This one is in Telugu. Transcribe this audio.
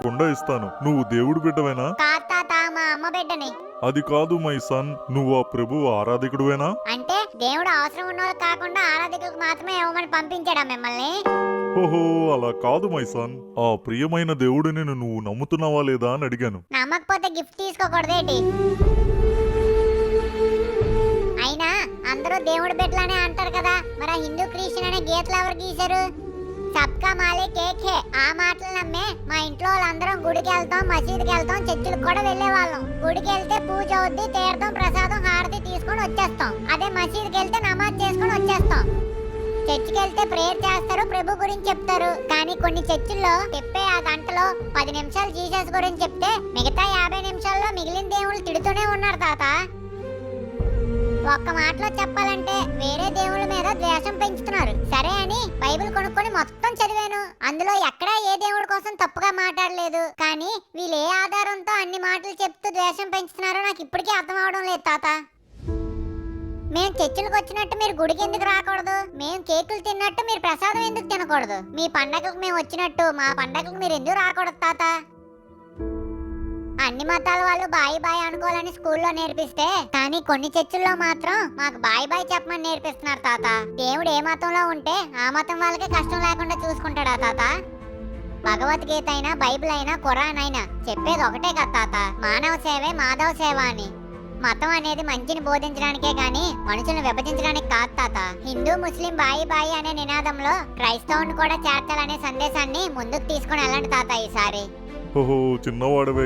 తప్పకుండా ఇస్తాను. నువ్వు దేవుడు బిడ్డవేనా? కాదు తాత, మా అమ్మ బిడ్డని. అది కాదు మై సన్, నువ్వు ఆ ప్రభువు ఆరాధికుడువేనా? అంటే దేవుడు అవసరం ఉన్న వాళ్ళు కాకుండా ఆరాధికులకు మాత్రమే ఇవ్వమని పంపించాడా మిమ్మల్ని? ఓహో, అలా కాదు మై సన్. ఆ ప్రియమైన దేవుడిని నువ్వు నమ్ముతున్నావా లేదా అని అడిగాను. నమ్మకపోతే గిఫ్ట్ తీసుకోకూడదేటి? అయినా అందరూ దేవుడి బిడ్డలనే అంటారు కదా, మరి హిందూ క్రిస్టియన్ అనే గీతలు ఎవరు గీశారు? సబ్కా మాలిక్ ఏక్ హే. ఆ మాటలు నమ్మే మా ఇంట్లో వాళ్ళందరం గుడికి వెళ్తాం, మసీదుకి వెళ్తాం, చర్చిలకు కూడా వెళ్లేవాళ్ళం. గుడికి వెళ్తే పూజ అవుద్ది, తీర్థం ప్రసాదం హారతి తీసుకొని వచ్చేస్తాం. అదే మసీదుకి వెళ్తే నమాజ్ చేసుకొని వచ్చేస్తాం. చర్చికి వెళ్తే ప్రేయర్ చేస్తారు, ప్రభు గురించి చెప్తారు. కానీ కొన్ని చర్చిల్లో చెప్పే ఆ గంటలో 10 నిమిషాలు జీసస్ గురించి చెప్తే మిగతా 50 నిమిషాల్లో మిగిలిన దేవుళ్ళు తిడుతూనే ఉన్నారు తాత. ఒక్క మాటలో చెప్పాలంటే వేరే దేవుళ్ళ మీద ద్వేషం పెంచుతున్నారు. సరే అని బైబిల్ కొనుక్కొని మొత్తం చదివాను. అందులో ఎక్కడా ఏ దేవుడి కోసం తప్పుగా మాట్లాడలేదు. కానీ వీళ్ళు ఏ ఆధారంతో అన్ని మాటలు చెప్తూ ద్వేషం పెంచుతున్నారో నాకు ఇప్పటికీ అర్థం అవడం లేదు తాత. మేము చర్చిలకు వచ్చినట్టు మీరు గుడికి ఎందుకు రాకూడదు? మేము కేకులు తిన్నట్టు మీరు ప్రసాదం ఎందుకు తినకూడదు? మీ పండగలకు మేము వచ్చినట్టు మా పండగలకు మీరు ఎందుకు రాకూడదు తాత? అన్ని మతాల వాళ్ళు బాయ్ బాయ్ అనుకోవాలని స్కూల్లో నేర్పిస్తే, కానీ కొన్ని చర్చిల్లో మాత్రం మాకు బాయ్ బాయ్ చెప్పమని నేర్పిస్తున్నారు తాత. దేవుడు ఏ మతంలో ఉంటే ఆ మతం వాళ్ళకే కష్టం లేకుండా చూసుకుంటాడా తాత? భగవద్గీత అయినా బైబిల్ అయినా ఖురాన్ అయినా చెప్పేది ఒకటే కదా తాత, మానవ సేవే మాధవ సేవ అని. మతం అనేది మంచిని బోధించడానికే గాని మనుషులను విభజించడానికి కాదు తాత. హిందూ ముస్లిం బాయి బాయి అనే నినాదంలో క్రైస్తవుని కూడా చేర్చాలనే సందేశాన్ని ముందుకు తీసుకుని వెళ్ళండి తాత ఈసారి. ఓహో, చిన్నవాడవే